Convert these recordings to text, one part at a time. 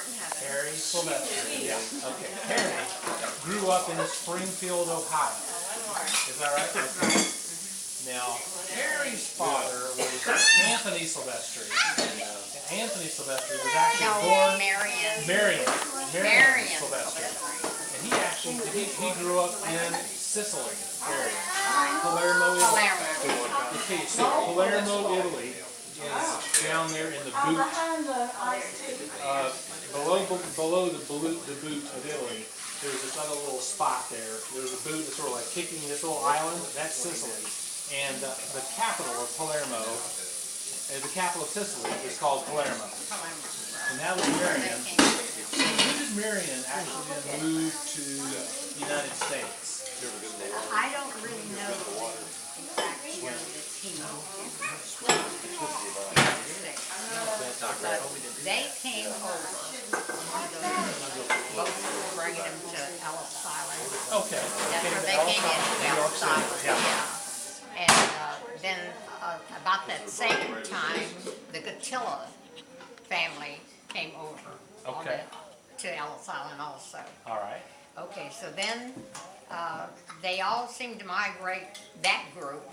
Harry Silvestri, yeah, okay. Harry grew up in Springfield, Ohio. Is that right? Okay. Now, Harry's father was Anthony Silvestri. Anthony Silvestri was actually born Marion Silvestri. And he actually he grew up in Sicily area. Palermo, Italy. Okay, so Palermo, Italy is down there in the boot, below the boot of Italy. There's this other little spot there. There's a boot that's sort of like kicking this little island. That's Sicily. And the capital of Palermo, the capital of Sicily, is called Palermo. And that was Marion. So when did Marion actually then move to the United States? I don't really know the exact year that he moved. But they came over. Both bringing them to Ellis Island. Okay. That's where they came into Ellis Island. Yeah. And then about that same time, the Gatilla family came over. Okay. To Ellis Island also. All right. Okay, so then they all seemed to migrate, that group,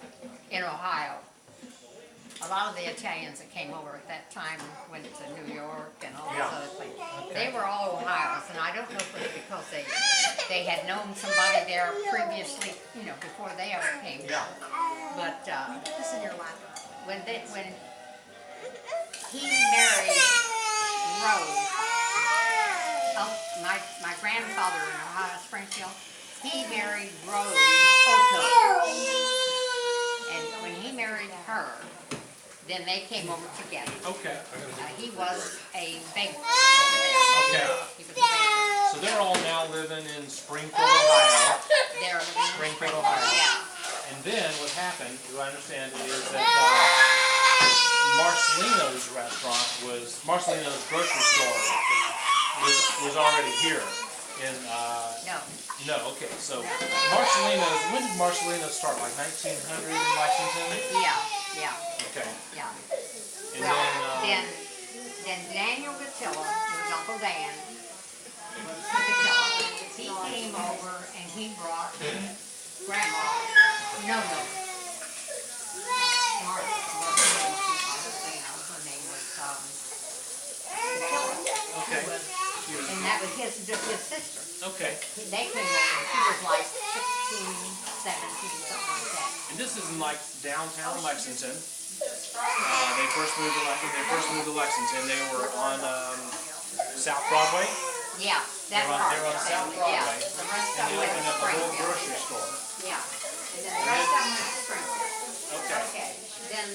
in Ohio. A lot of the Italians that came over at that time went to New York and all those other things. Okay. They were all Ohioans, and I don't know if it was because they had known somebody there previously, you know, before they ever came. Yeah. But this is your lap. When he married Rose, my grandfather in Ohio, Springfield, he married Rose Otto. And when he married her, then they came over together. Okay. He was a baker over there. Okay. He was a baker. So they're all now living in Springfield, Ohio. They're living in Springfield, Ohio. Yeah. And then what happened, who I understand, is that Marcellino's restaurant Marcellino's grocery store was already here. No, okay. So Marcellino's, when did Marcellino's start? Like 1900 in Lexington? Yeah. Okay. Yeah. And then Daniel Gatilla, who was Uncle Dan, Gatilla, he came over and he brought Grandma, Martha, her name was Gatilla. okay. And that was his sister. Okay. They came over, she was like 16, 17, something like that. And this is in like downtown Lexington. They first moved to Lexington. They were on South Broadway. Yeah, that part. They were on South Broadway. Yeah, the rest of And they it opened was up a little Springfield. grocery store. Yeah, and then the rest of them went to Springfield. Okay. Then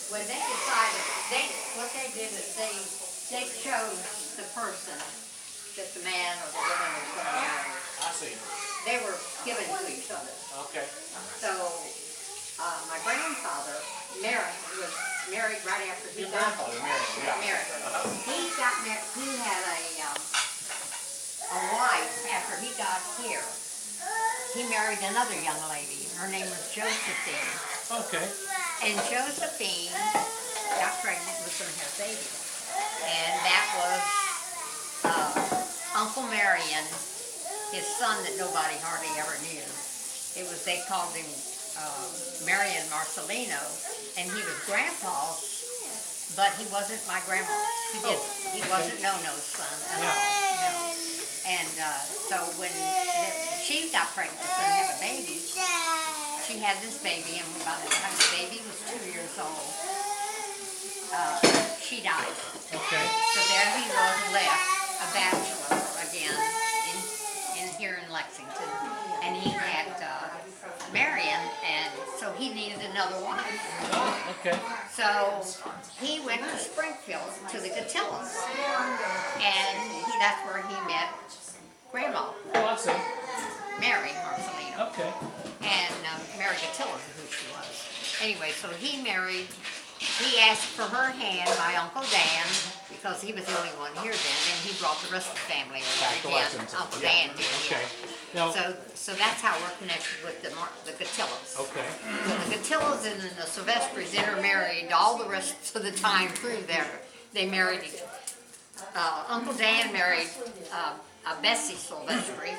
when they decided, what they did is they chose the person that the man or the woman was going to marry. I see. They were given to each other. Okay. So my grandfather, was married right after he Your got grandfather, Marion, yeah. He got married. He had a wife after he got here. He married another young lady. Her name was Josephine. Okay. And Josephine got pregnant, was going to have babies. And that was Uncle Marion, his son that nobody hardly ever knew. They called him Marion Marcellino, and he was Grandpa's, but he wasn't my grandma's. He wasn't No-No's son at all. No. And so when she got pregnant and had a baby, she had this baby, and by the time the baby was 2 years old, she died. Okay. So there he was left, a bachelor again, in here in Lexington, and he had Marion, and so he needed another wife. Okay. So he went to Springfield to the Gatillas, and that's where he met Grandma, Oh, I see. Mary Marcellino. Okay. And Mary Gatilla is who she was. Anyway, so he asked for her hand by Uncle Dan, because he was the only one here then, and he brought the rest of the family over Back to again. Lexington. Uncle Yeah. Dan did. Okay. Now, So that's how we're connected with the Gatillas. okay. So the Gatillas and the Silvestris intermarried all the rest of the time through there. They married Uncle Dan married Bessie Silvestri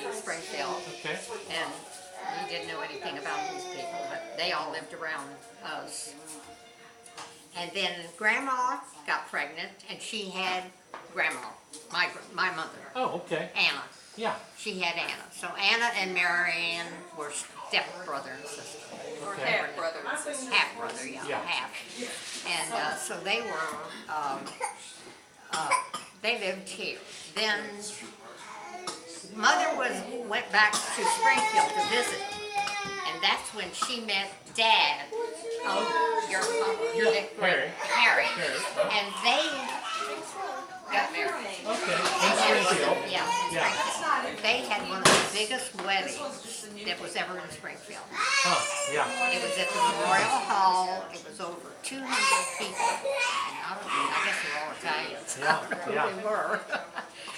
in Springfield, Okay. and we didn't know anything about these people, but they all lived around us. And then Grandma got pregnant, and she had Grandma, my mother, Oh, okay. Anna. Yeah. She had Anna. So Anna and Marianne were step-brother and sister. Or Okay. half brother and sister. Half-brother, yeah, Yeah. half. And so they lived here. Then Mother went back to Springfield to visit, and that's when she met Dad. Oh, your Harry. And they got married. Okay. In Springfield. Yeah, in Yeah. Springfield. They had one of the biggest weddings that was ever in Springfield. Huh. Yeah. It was at the Memorial Hall. It was over 200 people. And I guess they were all Italians. Yeah, I don't know yeah. who they were.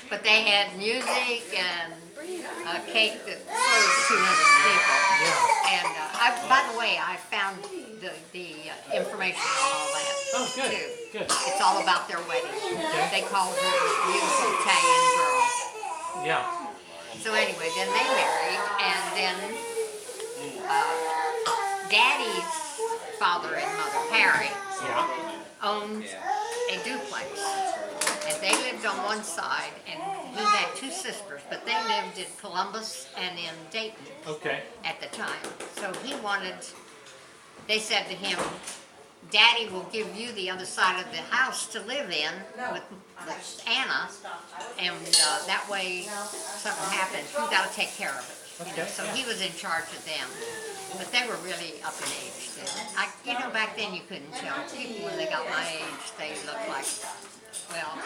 But they had music and a cake that served 200 people. Yeah. And by the way, I found the information on all that. Oh, good. Too. Good. It's all about their wedding. Okay. They called her this beautiful Italian girl. Yeah. So anyway, then they married, and then Daddy's father and mother, Harry, Yeah. owned a duplex. And they lived on one side, and he had two sisters, but they lived in Columbus and in Dayton Okay. at the time. So they said to him, Daddy will give you the other side of the house to live in with Anna, and that way something happens, you gotta take care of it. You know? Okay, So yeah. he was in charge of them. But they were really up in age then. Back then you couldn't tell. People when they got my age, they looked like, well,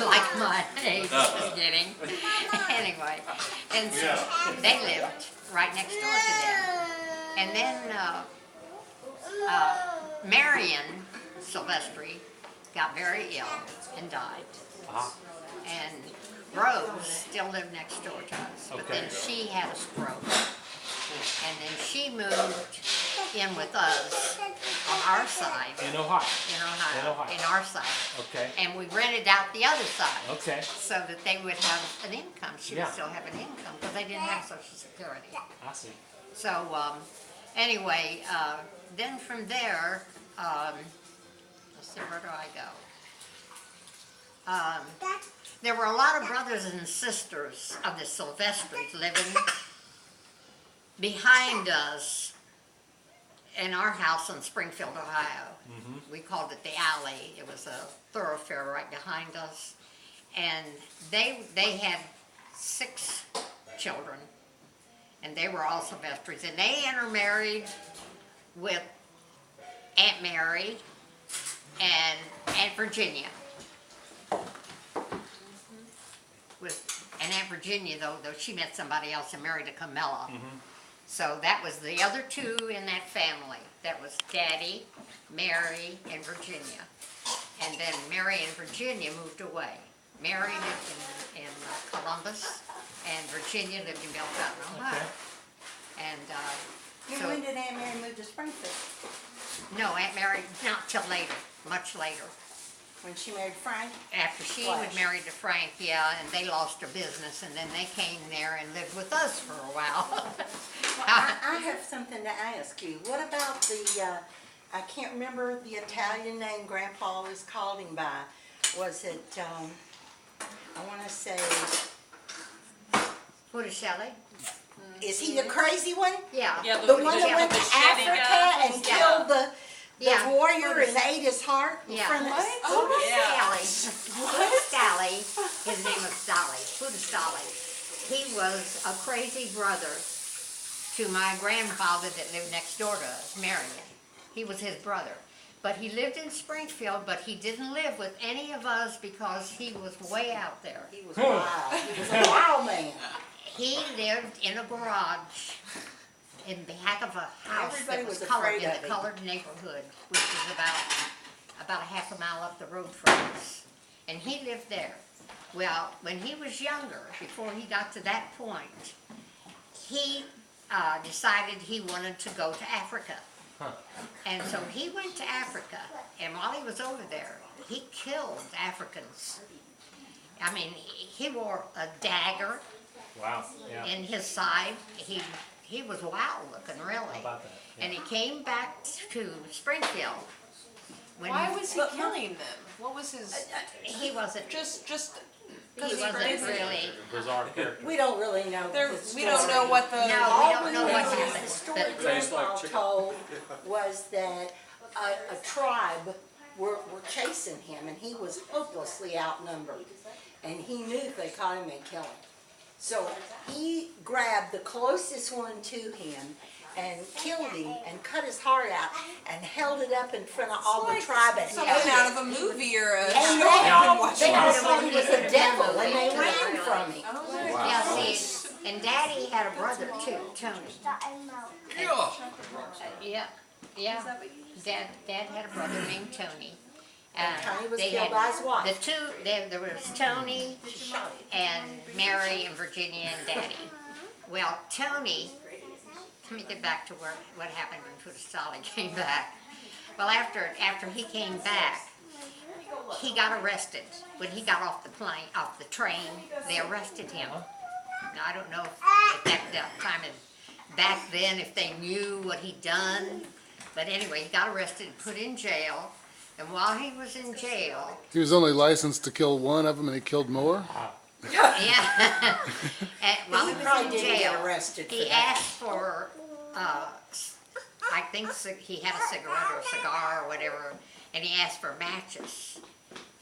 like my age was getting. Anyway, and so they lived right next door to them. And then Marion Silvestri got very ill and died. Ah. And Rose still lived next door to us, but Okay. then she had a stroke. And then she moved in with us on our side, In Ohio. in In Ohio. in our side. Okay. And we rented out the other side Okay. so that they would have an income. She Yeah. would still have an income because they didn't have Social Security. I see. So anyway, then from there, let's see, where do I go? There were a lot of brothers and sisters of the Silvestris living behind us in our house in Springfield, Ohio. We called it the alley. It was a thoroughfare right behind us. And they had 6 children, and they were all Silvestris. And they intermarried with Aunt Mary and Aunt Virginia. And Aunt Virginia, though she met somebody else and married a Camilla. So that was the other 2 in that family. That was Daddy, Mary, and Virginia. And then Mary and Virginia moved away. Mary lived in Columbus, and Virginia lived in Belton, Ohio. Okay. And When did Aunt Mary move to Springfield? no, Aunt Mary, not till later, much later. When she married Frank? After she was married to Frank, yeah, and they lost their business, and then they came there and lived with us for a while. I have something to ask you. What about the, I can't remember the Italian name Grandpa always called him by. Was it, I want to say, Botticelli? is he the crazy one? Yeah. The one that went to Africa and killed the Yeah. warrior and ate his heart in Yeah. front of us? Botticelli, his name was Botticelli. He was a crazy brother to my grandfather that lived next door to us, Marion. He was his brother. But he lived in Springfield, but he didn't live with any of us because he was way out there. He was wild. He was a wild man. He lived in a garage in the back of a house Everybody that was was colored afraid in of the him. colored neighborhood, which was about a half a mile up the road from us. And he lived there. Well, when he was younger, before he got to that point, he decided he wanted to go to Africa. Huh. And so he went to Africa, and while he was over there, he killed Africans. I mean, he wore a dagger Wow, yeah. in his side. He was wild looking, really. How about that? Yeah. And he came back to Springfield. When Why was he killing them? What was his? he wasn't, Just he wasn't really, Bizarre character. We don't really know there. the story. We don't know what the. no, All we don't know what know is happened. the story But Grandpa told was that a tribe were chasing him, and he was hopelessly outnumbered. And he knew if they caught him, they'd kill him. So he grabbed the closest one to him and killed him and cut his heart out and held it up in front of all the tribe and Something ate out it. of a movie or a And show they I've been all watching. thought he was a devil, and they ran from him. yeah, see, and Daddy had a brother too, Tony. Yeah, yeah. Dad had a brother named Tony. Tony was They killed had by his wife. The two, there was Tony and Mary and Virginia and Daddy. Well, Tony, let me get back to what happened when Sally came back. Well, after he came back, he got arrested. When he got off the train, they arrested him. Now, I don't know if at that time, back then, if they knew what he'd done. But anyway, he got arrested and put in jail. And while he was in jail, He was only licensed to kill one of them, and he killed more. yeah, and while he was probably in didn't get jail, arrested for he that. asked for, I think he had a cigarette or a cigar or whatever, and he asked for matches.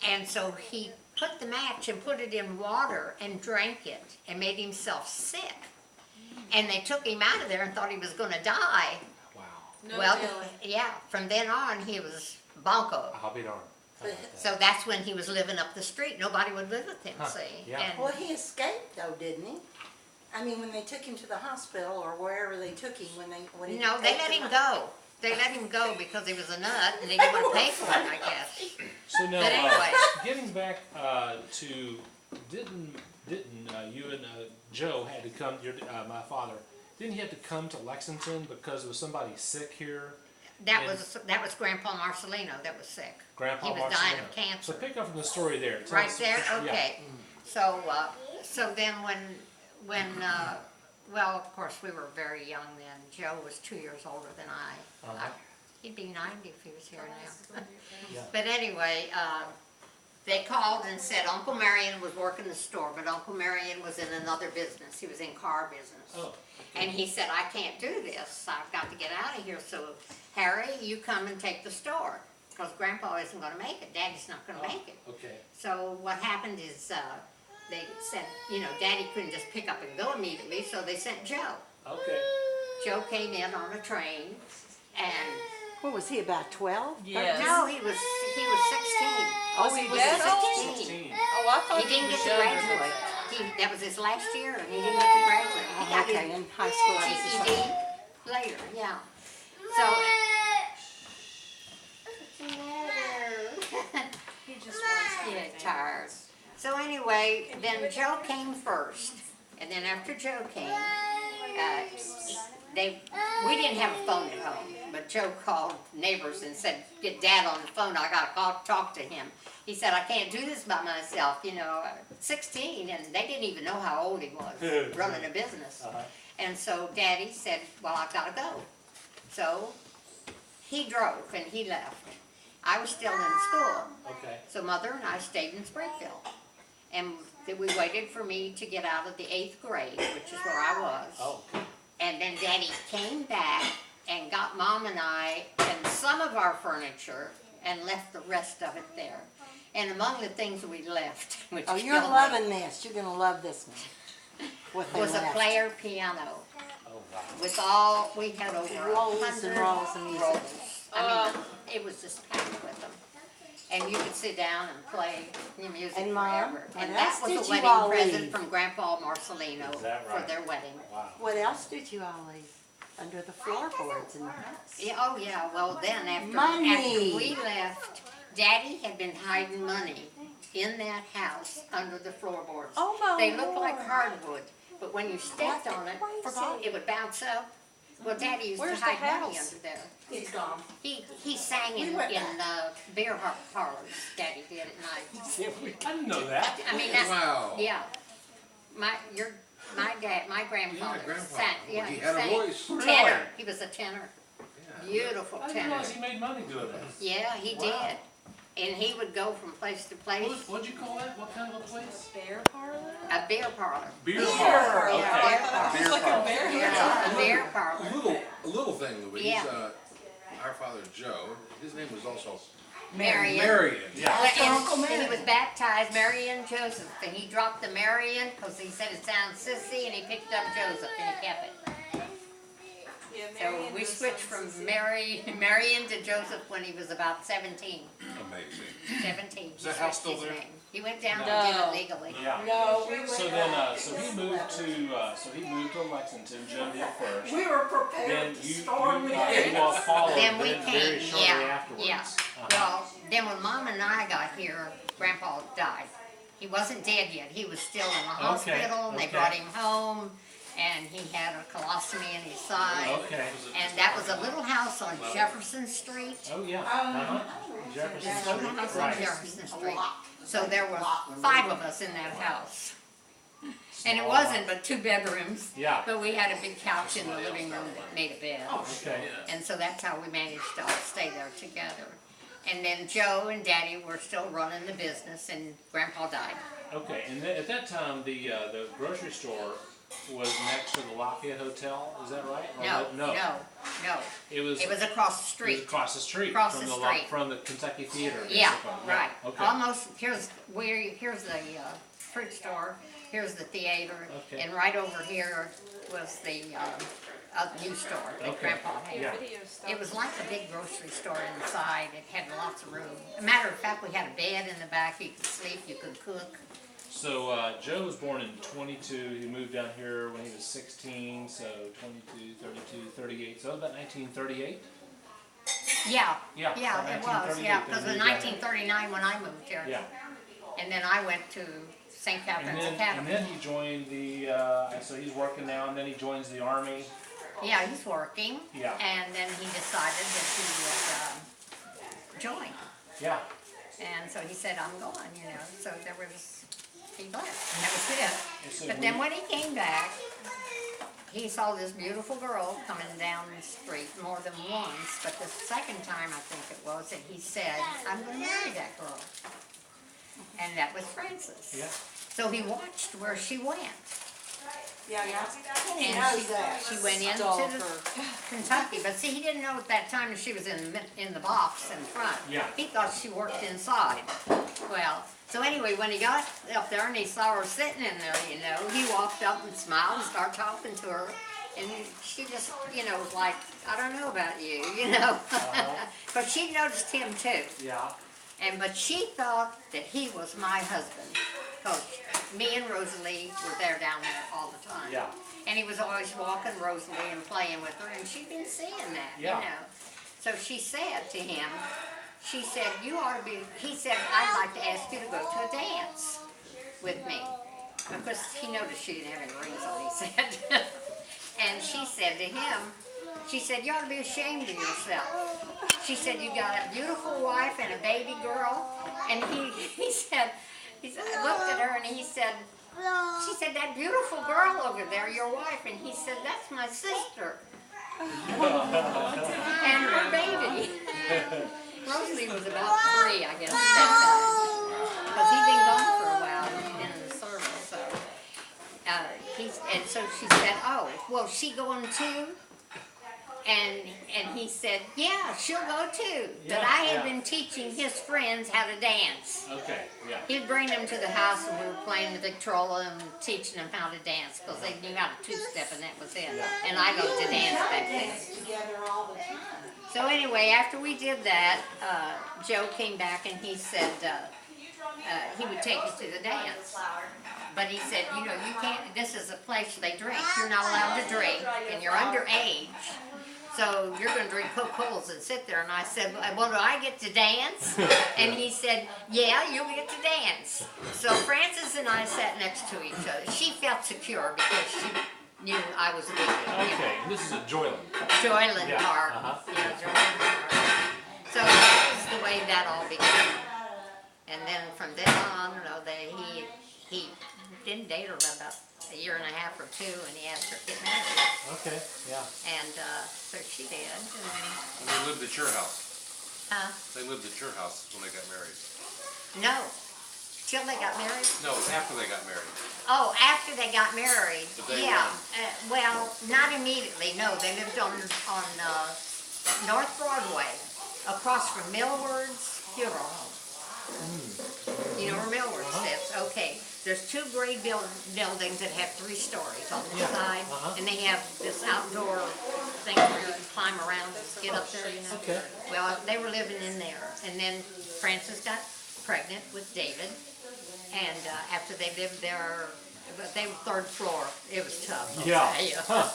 And so he put the match and put it in water and drank it and made himself sick. And they took him out of there and thought he was gonna die. Wow. No Well, telling. yeah, from then on, he was bonko. I'll be darned. How about that? So that's when he was living up the street. Nobody would live with him, Huh, see? yeah. And- Well, he escaped though, didn't he? I mean, when they took him to the hospital or wherever they took him, when he No, they let him go. They let him go because he was a nut and they didn't want to pay for it, I guess. So now, But anyway. getting back to, didn't you and Joe had to come, my father, didn't he have to come to Lexington because there was somebody sick here? That was Grandpa Marcellino that was sick. Grandpa He was dying Marcellino. of cancer. So pick up from the story there. Tell Right us- there, yeah. okay. So then well, of course, we were very young then. Joe was 2 years older than I. Uh-huh. He'd be 90 if he was here now. Yeah. But anyway, they called and said Uncle Marion was working the store, but Uncle Marion was in another business. He was in car business. Oh. And he said, I can't do this. I've got to get out of here. So, Harry, you come and take the store. Because Grandpa isn't going to make it. Daddy's not going to make it. Okay. So what happened is they said, Daddy couldn't just pick up and go immediately. So they sent Joe. Okay. Joe came in on a train. And What was he, about 12? Yes. no, he was 16. Was he that old? 16. Oh, I thought He didn't get was to younger than graduate. that. That was his last year, and he didn't get to graduate. He got Okay, his in high school. I was just GED later, yeah. So. What's the matter? He just wants Yeah, everything. tired. So anyway, then Joe came first, and then after Joe came, we didn't have a phone at home, but Joe called neighbors and said, get Dad on the phone, I gotta talk to him. He said, I can't do this by myself, 16, and they didn't even know how old he was, running a business. Uh-huh. And so Daddy said, well, I've gotta go. So he drove and he left. I was still in school. Okay. So Mother and I stayed in Springfield. And we waited for me to get out of the 8th grade, which is where I was. Oh, okay. And then Daddy came back and got Mom and I and some of our furniture and left the rest of it there. And among the things we left, which Oh, you're killed me, loving this. You're gonna love this one. What they was a left. player piano Oh, wow. with we had over Rolls 100 and rolls of music. rolls. I mean, it was just packed with them. And you could sit down and play your music And Mom, forever. what And that else was did a you all wedding present leave? from Grandpa Marcellino Is that for right? their wedding. Wow. What else did you all leave? Under the floorboards in the house? Yeah, oh yeah, well then after Money. we left, Daddy had been hiding money in that house under the floorboards. Oh, my They looked like Lord. hardwood, but when you stepped on it, it would bounce up Well, Daddy used Where's to the hide money house? under there. He's gone. He sang in beer parlors, Daddy did at night. I didn't know that. I mean, that's, Wow. yeah. My grandfather grandpa. sang, yeah, He he had a sang. voice. Really? Tenor, he was a tenor. Yeah. Beautiful I didn't tenor. realize he made money doing that. Yeah, he Wow. did. And he would go from place to place, What'd you call that? What kind of a place? Bear parlor? a beer parlor. Beer bar. Yeah, Okay. beer parlor. Beer Like a parlor. bear. Yeah, a beer parlor. A little thing, Louise. Yeah. Our father Joe, his name was also Marion. Marion. Yeah. Well, and he was baptized Marion Joseph, and he dropped the Marion because he said it sounds sissy, and he picked up Joseph, and he kept it. Yeah, So Marion we was switched from Marion to Joseph when he was about 17. Amazing. 17. Is that house still there? He went down No. to get it legally. Yeah. No, we So went then, back. so he moved to Lexington. Joe did first. We were prepared Then to you storm you it. all followed Then we very came, shortly yeah, afterwards. yeah. Uh-huh. Well, then when Mom and I got here, Grandpa died. He wasn't dead yet. He was still in the hospital, and they okay. brought him home, and he had a colostomy in his side. Okay. And that was a little house on Jefferson Street. Oh yeah. Uh-huh. Jefferson Little Street. house on Right. Jefferson Street. So there were 5 of us in that house. And it wasn't but 2 bedrooms. Yeah. But we had a big couch in the living room that made a bed. Okay. And so that's how we managed to all stay there together. And then Joe and Daddy were still running the business, and Grandpa died. Okay. And then at that time, the grocery store was next to the Lafayette Hotel. Is that right? Or No. It was. It was across the It street. was across the street. Across from the the street. from the Kentucky Theater. Yeah, basically. right. Okay. Almost, here's the fruit store, here's the theater, Okay. and right over here was the new store that Okay. Grandpa had. Yeah. It was like a big grocery store inside. It had lots of room. As a matter of fact, we had a bed in the back. You could sleep, you could cook. So Joe was born in 22. He moved down here when he was 16. So 22, 32, 38. So about 1938. Yeah, Yeah, yeah, it was, 1938 yeah, they because in moved down 1939 when I moved here. Yeah. And then I went to St. Catherine's And Academy. then he joined the. So he's working now, and then he joins the Army. Yeah, he's working. Yeah. And then he decided that he would join. Yeah. And so he said, I'm going, you know. So there was, he left. And that was it. And so But then when he came back, he saw this beautiful girl coming down the street more than once. But the second time, I think it was, and he said, I'm going to marry that girl. And that was Frances. Yeah. So he watched where she went. Yeah, he And knows that. she went into the Kentucky, but see, he didn't know at that time that she was in the box in front. Yeah. He thought she worked inside. Well, so anyway, when he got up there and he saw her sitting in there, you know, he walked up and smiled and started talking to her. And she just, you know, was like, I don't know about you, you know. But she noticed him too. Yeah. But she thought that he was my husband. Because me and Rosalie were there down there all the time. Yeah. And he was always walking Rosalie and playing with her, and she'd been seeing that, Yeah. you know. So she said to him, she said, you ought to be, he said, I'd like to ask you to go to a dance with me. Because he noticed she didn't have any rings on, he said. And she said to him, she said, you ought to be ashamed of yourself. She said, you got a beautiful wife and a baby girl. And he said, I looked at her and he said, she said, that beautiful girl over there, your wife. And he said, that's my sister. And her baby. Rosalie was about 3, I guess, at that time. Because he'd been gone for a while in the service. So, and so she said, oh, well, she going too? And he said, yeah, she'll go too. But Yeah, I had yeah. been teaching his friends how to dance. Okay. Yeah. He'd bring them to the house and we were playing the Victrola and teaching them how to dance because they knew how to two-step and that was it. And I loved to dance back then. Together all the time. So anyway, after we did that, Joe came back and he said he would take us to the dance. But he said, you know, you can't, this is a place they drink. You're not allowed to drink and you're underage. So you're going to drink Coca-Colas and sit there. And I said, well, do I get to dance? And he said, yeah, you'll get to dance. So Frances and I sat next to each other. She felt secure because knew I was leaving. Okay, and this is at Joyland. Joyland Yeah, Park. uh-huh. Yeah, Joyland Park. So that was the way that all began. And then from then on, you know, he didn't date her for about a year and a half or two, and he asked her to get married. Okay, yeah. And so she did. And they lived at your house. They lived at your house when they got married. No, till they got married. No, it was after they got married. Oh, after they got married, But they yeah. were- Well, not immediately, no. They lived on North Broadway, across from Millward's Funeral Home. You know where Millward sits? Okay. There's two great buildings that have 3 stories on the side, and they have this outdoor thing where you can climb around and get up there, you know. Okay. Well, they were living in there, and then Frances got pregnant with David, and after they lived there, but they were 3rd floor. It was tough. I'll Yeah. tell you. Huh.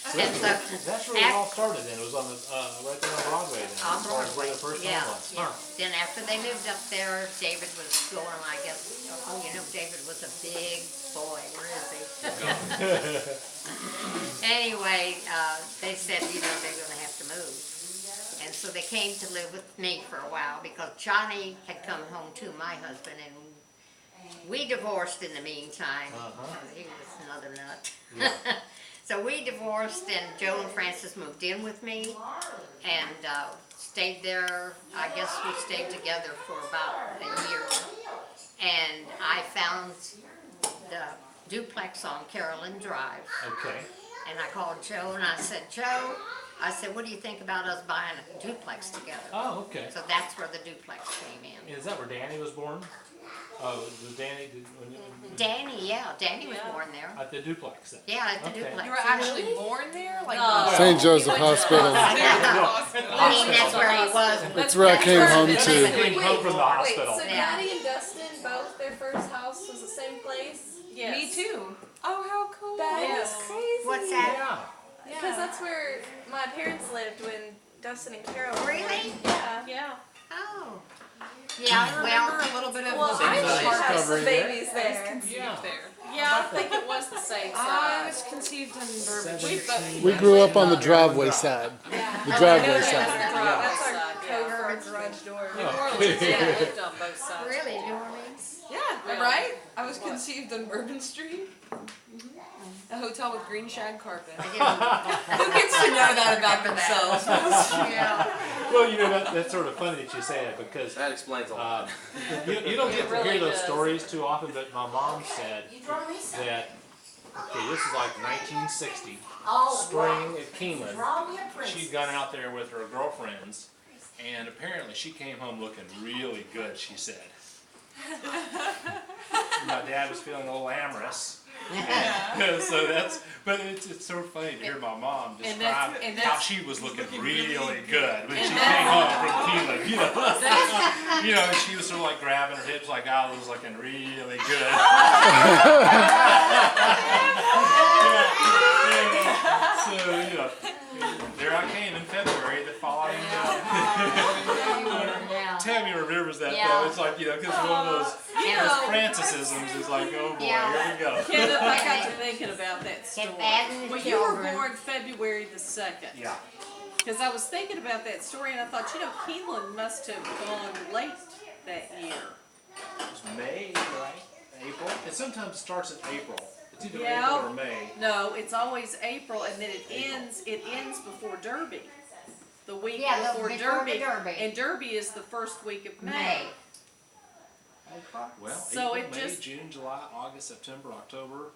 And so That's where it all started then. It was on the right there on Broadway then. on As far as where Broadway, the first yeah, home was. yeah. Huh. Then after they lived up there, David was going, I guess, oh, you know, David was a big boy. Where is he? Anyway, they said, you know, they're going to have to move. And so they came to live with me for a while because Johnny had come home to my husband, and we divorced in the meantime. He was another nut. So we divorced, and Joe and Frances moved in with me, and stayed there. I guess we stayed together for about a year. And I found the duplex on Carolyn Drive. Okay. And I called Joe and I said, Joe, I said, what do you think about us buying a duplex together? Oh, okay. So that's where the duplex came in. Is that where Danny was born? Oh, was Danny Danny, yeah, Danny was born there. at the duplex then? Yeah, at the Okay. duplex. You were actually born there? Like, St. Joseph Hospital. I mean, that's where he was. That's where I came home He to. came home from the Wait, hospital. so Yeah. Daddy and Dustin, both their first house was the same place? yes. Me too. Oh, how cool. That is Yes. crazy. What's that? Yeah. Because that's where my parents lived when Dustin and Carol were Really? born. Yeah. Yeah. Oh. I Yeah, remember well, a little bit of Well, the I same should size. have some Discovery there. babies there. Yeah. there. Yeah, I think it was the same I size. was conceived in Bourbon 17. Street. We grew up on the driveway side. The driveway That's side. our code for garage door. New Orleans, yeah, lived on both sides. really, New Orleans? Yeah, right? I was conceived on Bourbon Street. A hotel with green shag carpet. I Who gets to know that about themselves? didn't. Yeah. Well, you know, that's sort of funny that you say that because That explains a lot. you don't get to really hear those does. stories too often, but my mom said that, okay, this is like 1960, spring at Keeneland. She'd gone out there with her girlfriends, and apparently she came home looking really good, she said. My dad was feeling a little amorous. So that's, but it's so funny to hear my mom And describe that's- how she was looking really good when she came home from Keeneland, you know. You know, and she was sort of like grabbing her hips like I was looking really good. So, you know, there I came in February the following Yeah. Tammy remembers that Yeah. though. It's like, you know, because one of those Francisisms is like, oh boy, Yeah. here we go. Kenneth, I got to thinking about that story. Kept adding the Well, you were children. born February the 2nd. Yeah. Because I was thinking about that story and I thought, you know, Keeneland must have gone late that year. It's May, right? April? It sometimes starts in April. It's either Yeah. April or May. No, it's always April and then it ends before Derby. The week Yeah, before before the Derby. Derby. And Derby is the first week of May. May. Well, So April, it May, just- June, July, August, September, October,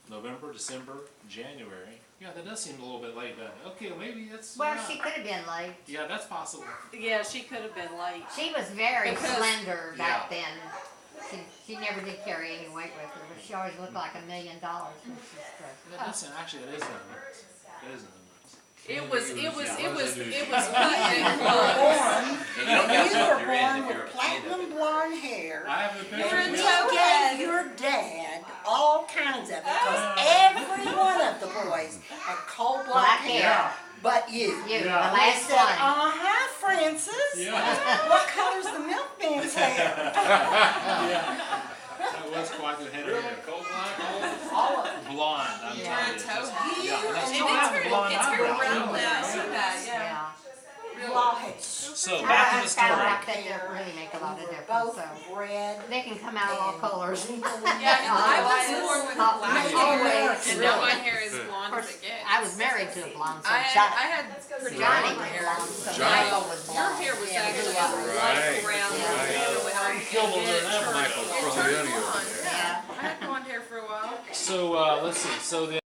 November, December, January. Yeah, that does seem a little bit late, doesn't it? Okay, maybe that's. Well, yeah. she could have been late. Yeah, that's possible. Yeah, she could have been late. She was very Because- slender back Yeah. then. She never did carry any weight with her, but she always looked like $1 million when she That stressed does sound, actually, that is in the notes. That is in the notes. It was cut and closed. And you don't You get were your end born if you're with a kid. platinum blonde hair. I have a picture. And of we that. gave your dad all kinds of it, because every one of the boys had coal black Black hair, hair. but you. You, Yeah. the They last said, one. hi, Francis. Yeah. What color's the milkman's hair? That was quite the head of hair. Cold black, All of them. Blonde, I'm Yeah. telling you. Yeah, and I And still have the blonde it's very eyebrows. round now. I see that, yeah. Yeah. You all had So back to the I story. found out they don't really make a lot of difference, so. both red. They can come out all colors. Yeah, I was born with Oh, black oh, hair, wait, and really? now my hair is Of blonde course, as it gets. I was married to a blonde, so I had pretty Johnny blonde was hair. blonde, so Johnny. Michael was Your blonde. hair was Yeah, actually blue eyes. light brown. Killed over there now. Michael It turned Corleone over blonde. there. Yeah. I had blonde hair for a while. So let's see. So the